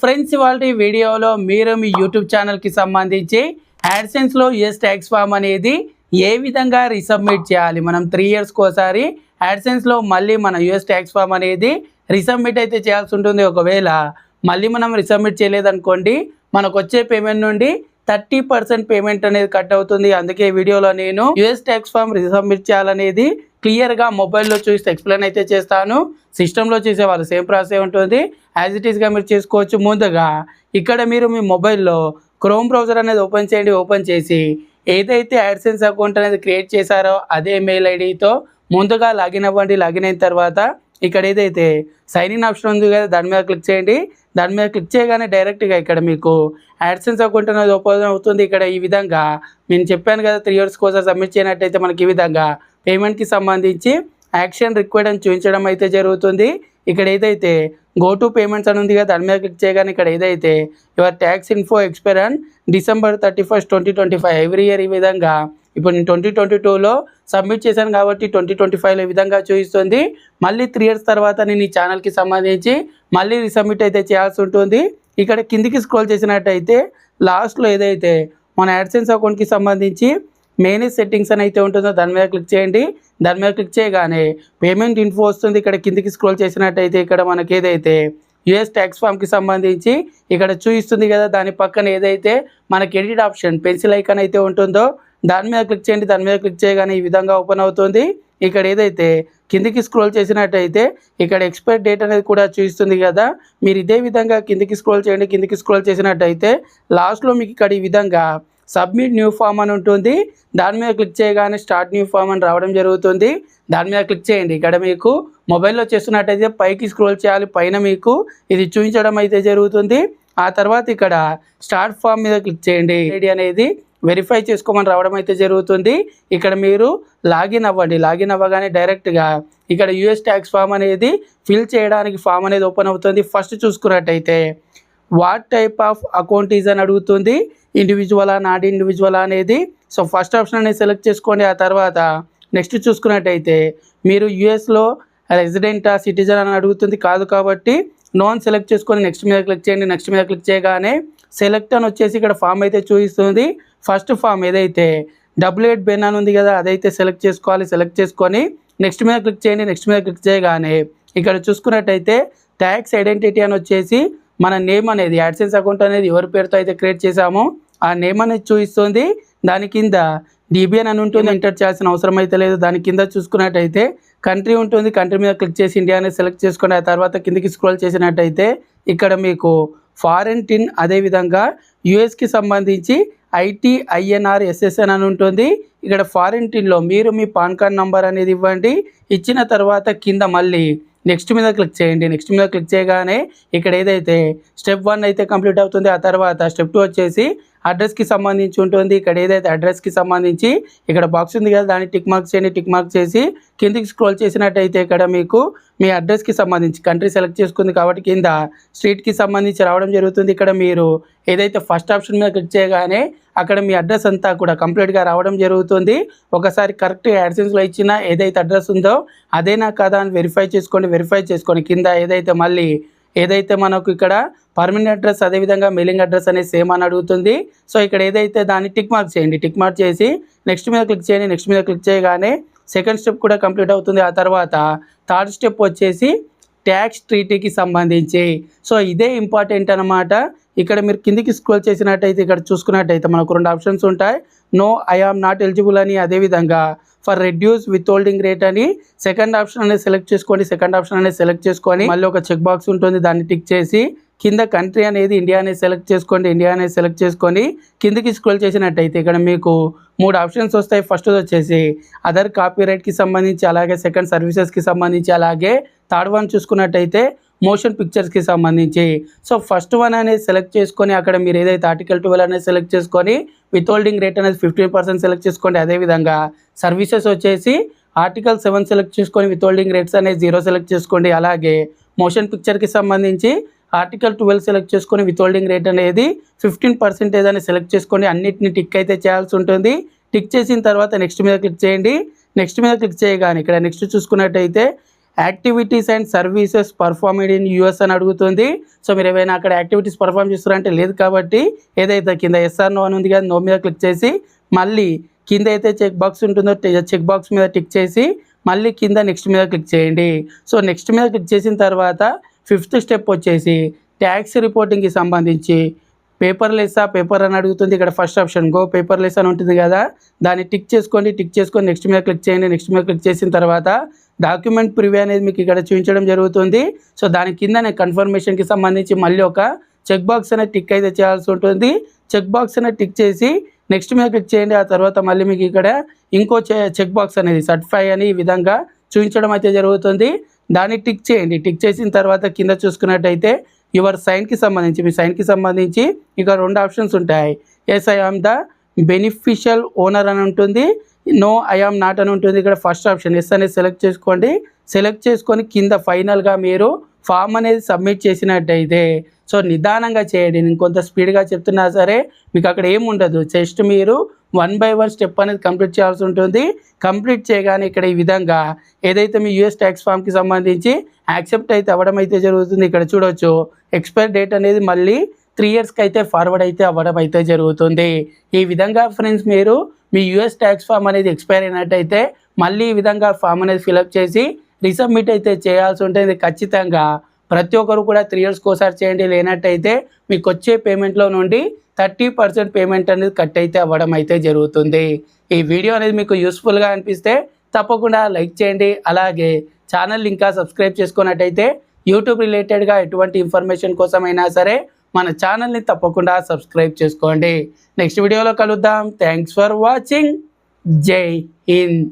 Friends ఇవాల్టి వీడియోలో మీరు మీ యూట్యూబ్ ఛానల్కి సంబంధించి యాడ్సెన్స్లో యూఎస్ ట్యాక్స్ ఫామ్ అనేది ఏ విధంగా రీసబ్మిట్ చేయాలి. మనం 3 ఇయర్స్కి ఒకసారి యాడ్సెన్స్లో మళ్ళీ మన యూఎస్ ట్యాక్స్ ఫామ్ అనేది రీసబ్మిట్ అయితే చేయాల్సి ఉంటుంది. ఒకవేళ మళ్ళీ మనం రీసబ్మిట్ చేయలేదనుకోండి మనకు వచ్చే పేమెంట్ నుండి 30% పేమెంట్ అనేది కట్ అవుతుంది. అందుకే వీడియోలో నేను యూఎస్ ట్యాక్స్ ఫామ్ రీసబ్మిట్ చేయాలనేది క్లియర్గా మొబైల్లో చూసి ఎక్స్ప్లెయిన్ అయితే చేస్తాను. సిస్టంలో చేసే వాళ్ళు సేమ్ ప్రాసెస్ ఉంటుంది, యాజ్ ఇట్ ఈస్గా మీరు చేసుకోవచ్చు. ముందుగా ఇక్కడ మీరు మీ మొబైల్లో క్రోమ్ బ్రౌజర్ అనేది ఓపెన్ చేయండి. ఓపెన్ చేసి ఏదైతే యాడ్సెన్స్ అకౌంట్ అనేది క్రియేట్ చేశారో అదే మెయిల్ ఐడితో ముందుగా లాగిన్ అవ్వండి. లాగిన్ అయిన తర్వాత ఇక్కడ ఏదైతే సైన్ ఇన్ ఆప్షన్ ఉంది కదా దాని మీద క్లిక్ చేయండి. దాని మీద క్లిక్ చేయగానే డైరెక్ట్గా ఇక్కడ మీకు యాడ్సెన్స్ అకౌంట్ అనేది ఓపెన్ అవుతుంది. ఇక్కడ ఈ విధంగా నేను చెప్పాను కదా 3 ఇయర్స్ కోసం సబ్మిట్ చేయనట్టయితే మనకి ఈ విధంగా పేమెంట్కి సంబంధించి యాక్షన్ రిక్వైర్డ్ అని చూపించడం అయితే జరుగుతుంది. ఇక్కడ ఏదైతే గో టు పేమెంట్స్ అని ఉంది కదా దాని మీద క్లిక్ చేయగానే ఇక్కడ ఏదైతే your tax info expire on December 31, 2025 every year ఈ విధంగా ఇప్పుడు నేను 2022లో సబ్మిట్ చేశాను కాబట్టి 2025లో ఈ విధంగా చూపిస్తుంది. మళ్ళీ 3 ఇయర్స్ తర్వాత నేను ఈ ఛానల్కి సంబంధించి మళ్ళీ రీసబ్మిట్ అయితే చేయాల్సి ఉంటుంది. ఇక్కడ కిందికి స్క్రోల్ చేసినట్టయితే లాస్ట్లో ఏదైతే మన యాడ్సెన్స్ అకౌంట్కి సంబంధించి మేనేజ్ సెట్టింగ్స్ అని అయితే ఉంటుందో దాని మీద క్లిక్ చేయండి. దాని మీద క్లిక్ చేయగానే పేమెంట్ ఇన్ఫో వస్తుంది. ఇక్కడ కిందికి స్క్రోల్ చేసినట్టయితే ఇక్కడ మనకి ఏదైతే యూఎస్ ట్యాక్స్ ఫామ్కి సంబంధించి ఇక్కడ చూపిస్తుంది కదా దాని పక్కన ఏదైతే మనకి ఎడిట్ ఆప్షన్ పెన్సిల్ ఐకాన్ అయితే ఉంటుందో దాని మీద క్లిక్ చేయండి. దాని మీద క్లిక్ చేయగానే ఈ విధంగా ఓపెన్ అవుతుంది. ఇక్కడ ఏదైతే కిందికి స్క్రోల్ చేసినట్టయితే ఇక్కడ ఎక్స్పైర్ డేట్ అనేది కూడా చూపిస్తుంది కదా. మీరు ఇదే విధంగా కిందికి స్క్రోల్ చేయండి. కిందికి స్క్రోల్ చేసినట్టయితే లాస్ట్లో మీకు ఇక్కడ ఈ విధంగా సబ్మిట్ న్యూ ఫామ్ అని ఉంటుంది. దాని మీద క్లిక్ చేయగానే స్టార్ట్ న్యూ ఫామ్ అని రావడం జరుగుతుంది. దాని మీద క్లిక్ చేయండి. ఇక్కడ మీకు మొబైల్లో చేస్తున్నట్టయితే పైకి స్క్రోల్ చేయాలి. పైన మీకు ఇది చూపించడం అయితే జరుగుతుంది. ఆ తర్వాత ఇక్కడ స్టార్ట్ ఫామ్ మీద క్లిక్ చేయండి. ఐడి అనేది వెరిఫై చేసుకోమని రావడం అయితే జరుగుతుంది. ఇక్కడ మీరు లాగిన్ అవ్వండి. లాగిన్ అవ్వగానే డైరెక్ట్గా ఇక్కడ యూఎస్ ట్యాక్స్ ఫామ్ అనేది ఫిల్ చేయడానికి ఫామ్ అనేది ఓపెన్ అవుతుంది. ఫస్ట్ చూసుకున్నట్టయితే what type of account is అని అడుగుతుంది. ఇండివిజువలా నాట్ ఇండివిజువలా అనేది. సో ఫస్ట్ ఆప్షన్ అనేది సెలెక్ట్ చేసుకోండి. ఆ తర్వాత నెక్స్ట్ చూసుకున్నట్టయితే మీరు యూఎస్లో రెసిడెంటా సిటిజన్ అని అడుగుతుంది. కాదు కాబట్టి నాన్ సెలెక్ట్ చేసుకొని నెక్స్ట్ మీద క్లిక్ చేయండి. నెక్స్ట్ మీద క్లిక్ చేయగానే సెలెక్ట్ అని వచ్చేసి ఇక్కడ ఫామ్ అయితే చూపిస్తుంది. ఫస్ట్ ఫామ్ ఏదైతే W8 బెన్ అని ఉంది కదా అదైతే సెలెక్ట్ చేసుకోవాలి. సెలెక్ట్ చేసుకొని నెక్స్ట్ మీద క్లిక్ చేయండి. నెక్స్ట్ మీద క్లిక్ చేయగానే ఇక్కడ చూసుకున్నట్టయితే ట్యాక్స్ ఐడెంటిటీ అని వచ్చేసి మన నేమ్ అనేది యాడ్సెన్స్ అకౌంట్ అనేది ఎవరి పేరుతో అయితే క్రియేట్ చేసామో ఆ నేమ్ అనేది చూపిస్తుంది. దాని కింద DBN అని ఉంటుంది. ఎంటర్ చేయాల్సిన అవసరం అయితే లేదు. దాని కింద చూసుకున్నట్టయితే కంట్రీ ఉంటుంది. కంట్రీ మీద క్లిక్ చేసి ఇండియా అనేది సెలెక్ట్ చేసుకుని ఆ తర్వాత కిందికి స్క్రోల్ చేసినట్టయితే ఇక్కడ మీకు ఫారెన్ టిన్ అదేవిధంగా యూఎస్కి సంబంధించి ITINRSSN అని ఉంటుంది. ఇక్కడ ఫారెన్ టిన్లో మీరు మీ పాన్ కార్డ్ నంబర్ అనేది ఇవ్వండి. ఇచ్చిన తర్వాత కింద మళ్ళీ నెక్స్ట్ మీద క్లిక్ చేయండి. నెక్స్ట్ మీద క్లిక్ చేయగానే ఇక్కడ ఏదైతే స్టెప్ 1 అయితే కంప్లీట్ అవుతుంది. ఆ తర్వాత స్టెప్ 2 వచ్చేసి అడ్రస్కి సంబంధించి ఉంటుంది. ఇక్కడ ఏదైతే అడ్రస్కి సంబంధించి ఇక్కడ బాక్స్ ఉంది కదా దాన్ని టిక్ మార్క్ చేయండి. టిక్ మార్క్ చేసి కిందికి స్క్రోల్ చేసినట్టయితే ఇక్కడ మీకు మీ అడ్రస్కి సంబంధించి కంట్రీ సెలెక్ట్ చేసుకుంది కాబట్టి కింద స్ట్రీట్కి సంబంధించి రావడం జరుగుతుంది. ఇక్కడ మీరు ఏదైతే ఫస్ట్ ఆప్షన్ మీద క్లిక్ చేయగానే అక్కడ మీ అడ్రస్ అంతా కూడా కంప్లీట్గా రావడం జరుగుతుంది. ఒకసారి కరెక్ట్ యాడ్సెన్స్లో ఇచ్చిన ఏదైతే అడ్రస్ ఉందో అదేనా కాదా అని వెరిఫై చేసుకోండి. వెరిఫై చేసుకొని కింద ఏదైతే మళ్ళీ ఏదైతే మనకు ఇక్కడ పర్మనెంట్ అడ్రస్ అదేవిధంగా మెయిలింగ్ అడ్రస్ అనేది సేమ్ అని అడుగుతుంది. సో ఇక్కడ ఏదైతే దాన్ని టిక్ మార్క్ చేయండి. టిక్ మార్క్ చేసి నెక్స్ట్ మీద క్లిక్ చేయండి. నెక్స్ట్ మీద క్లిక్ చేయగానే సెకండ్ స్టెప్ కూడా కంప్లీట్ అవుతుంది. ఆ తర్వాత థర్డ్ స్టెప్ వచ్చేసి ట్యాక్స్ ట్రీటీకి సంబంధించి. సో ఇదే ఇంపార్టెంట్ అన్నమాట. ఇక్కడ మీరు కిందికి స్క్రోల్ చేసినట్టయితే ఇక్కడ చూసుకున్నట్టయితే మనకు 2 ఆప్షన్స్ ఉంటాయి. No I am not eligible అని అదేవిధంగా for reduce withholding rate అని సెకండ్ ఆప్షన్ అనేది సెలెక్ట్ చేసుకోండి. సెకండ్ ఆప్షన్ అనేది సెలెక్ట్ చేసుకొని మళ్ళీ ఒక చెక్ బాక్స్ ఉంటుంది దాన్ని టిక్ చేసి కింద కంట్రీ అనేది ఇండియా అనేది సెలెక్ట్ చేసుకోండి. ఇండియా అనేది సెలెక్ట్ చేసుకొని కిందికి స్క్రోల్ చేసినట్టయితే ఇక్కడ మీకు 3 ఆప్షన్స్ వస్తాయి. ఫస్ట్ వచ్చేసి అదర్ కాపీరైట్కి సంబంధించి అలాగే సెకండ్ సర్వీసెస్కి సంబంధించి అలాగే థర్డ్ వన్ చూసుకున్నట్టయితే మోషన్ పిక్చర్స్కి సంబంధించి. సో ఫస్ట్ వన్ అనేది సెలెక్ట్ చేసుకొని అక్కడ మీరు ఏదైతే ఆర్టికల్ 12 అనేది సెలెక్ట్ చేసుకొని విత్ హోల్డింగ్ రేట్ అనేది 15% సెలెక్ట్ చేసుకోండి. అదేవిధంగా సర్వీసెస్ వచ్చేసి ఆర్టికల్ 7 సెలెక్ట్ చేసుకొని విత్ హోల్డింగ్ రేట్స్ అనేది 0 సెలెక్ట్ చేసుకోండి. అలాగే మోషన్ పిక్చర్కి సంబంధించి ఆర్టికల్ 12 సెలెక్ట్ చేసుకొని విత్ హోల్డింగ్ రేట్ అనేది 15% అని సెలెక్ట్ చేసుకోండి. అన్నిటిని టిక్ అయితే చేయాల్సి ఉంటుంది. టిక్ చేసిన తర్వాత నెక్స్ట్ మీద క్లిక్ చేయండి. నెక్స్ట్ మీద క్లిక్ చేయగానే ఇక్కడ నెక్స్ట్ చూసుకున్నట్టయితే activities and services performed in US అని అడుగుతుంది. సో మీరు ఏమైనా అక్కడ యాక్టివిటీస్ పర్ఫామ్ చేస్తారంటే లేదు కాబట్టి ఏదైతే కింద ఎస్ఆర్ నో అని ఉంది కదా, నో మీద క్లిక్ చేసి మళ్ళీ కింద అయితే చెక్ బాక్స్ ఉంటుందో చెక్ బాక్స్ మీద టిక్ చేసి మళ్ళీ కింద నెక్స్ట్ మీద క్లిక్ చేయండి. సో నెక్స్ట్ మీద క్లిక్ చేసిన తర్వాత 5th స్టెప్ వచ్చేసి ట్యాక్స్ రిపోర్టింగ్కి సంబంధించి పేపర్లెస్సా పేపర్ అని అడుగుతుంది. ఇక్కడ ఫస్ట్ ఆప్షన్ గో పేపర్లెస్ అని ఉంటుంది కదా, దాన్ని టిక్ చేసుకొని నెక్స్ట్ మీద క్లిక్ చేయండి. నెక్స్ట్ మీద క్లిక్ చేసిన తర్వాత డాక్యుమెంట్ ప్రివ్యూ అనేది మీకు ఇక్కడ చూపించడం జరుగుతుంది. సో దాని కింద కన్ఫర్మేషన్కి సంబంధించి మళ్ళీ ఒక చెక్ బాక్స్ అనేది టిక్ అయితే చేయాల్సి ఉంటుంది. చెక్ బాక్స్ అనేది టిక్ చేసి నెక్స్ట్ మీద క్లిక్ చేయండి. ఆ తర్వాత మళ్ళీ మీకు ఇక్కడ ఇంకో చెక్ బాక్స్ అనేది సర్టిఫై అని ఈ విధంగా చూపించడం అయితే జరుగుతుంది. దాన్ని టిక్ చేయండి. టిక్ చేసిన తర్వాత కింద చూసుకున్నట్టయితే యువర్ సైన్కి సంబంధించి మీ సైన్కి సంబంధించి ఇక 2 ఆప్షన్స్ ఉంటాయి. Yes I am the beneficial owner అని ఉంటుంది, నో ఐ ఆమ్ నాట్ అని ఉంటుంది. ఇక్కడ ఫస్ట్ ఆప్షన్ ఎస్ అనేది సెలెక్ట్ చేసుకోండి. సెలెక్ట్ చేసుకొని కింద ఫైనల్గా మీరు ఫామ్ అనేది సబ్మిట్ చేసినట్టయితే సో నిదానంగా చేయండి. నేను కొంత స్పీడ్గా చెప్తున్నా సరే మీకు అక్కడ ఏమి ఉండదు, జస్ట్ మీరు 1 by 1 స్టెప్ అనేది కంప్లీట్ చేయాల్సి ఉంటుంది. కంప్లీట్ చేయగానే ఇక్కడ ఈ విధంగా ఏదైతే మీ యూఎస్ ట్యాక్స్ ఫామ్కి సంబంధించి యాక్సెప్ట్ అయితే అవ్వడం అయితే జరుగుతుంది. ఇక్కడ చూడొచ్చు ఎక్స్పైర్ డేట్ అనేది మళ్ళీ 3 yearsకి అయితే ఫార్వర్డ్ అయితే అవ్వడం అయితే జరుగుతుంది. ఈ విధంగా ఫ్రెండ్స్ మీరు మీ యూఎస్ ట్యాక్స్ ఫామ్ అనేది ఎక్స్పైర్ అయినట్టయితే మళ్ళీ ఈ విధంగా ఫామ్ అనేది ఫిలప్ చేసి రీసబ్మిట్ అయితే చేయాల్సి ఉంటుంది. ఖచ్చితంగా ప్రతి ఒక్కరు కూడా 3 yearsకి ఒకసారి చేయండి. లేనట్టయితే మీకు వచ్చే పేమెంట్లో నుండి 30% పేమెంట్ అనేది కట్ అయితే అవ్వడం అయితే జరుగుతుంది. ఈ వీడియో అనేది మీకు యూస్ఫుల్గా అనిపిస్తే తప్పకుండా లైక్ చేయండి. అలాగే ఛానల్ ఇంకా సబ్స్క్రైబ్ చేసుకున్నట్టయితే యూట్యూబ్ రిలేటెడ్గా ఎటువంటి ఇన్ఫర్మేషన్ కోసమైనా సరే మన ఛానల్ని తప్పకుండా సబ్స్క్రైబ్ చేసుకోండి. నెక్స్ట్ వీడియోలో కలుద్దాం. Thanks for watching. జై హింద్.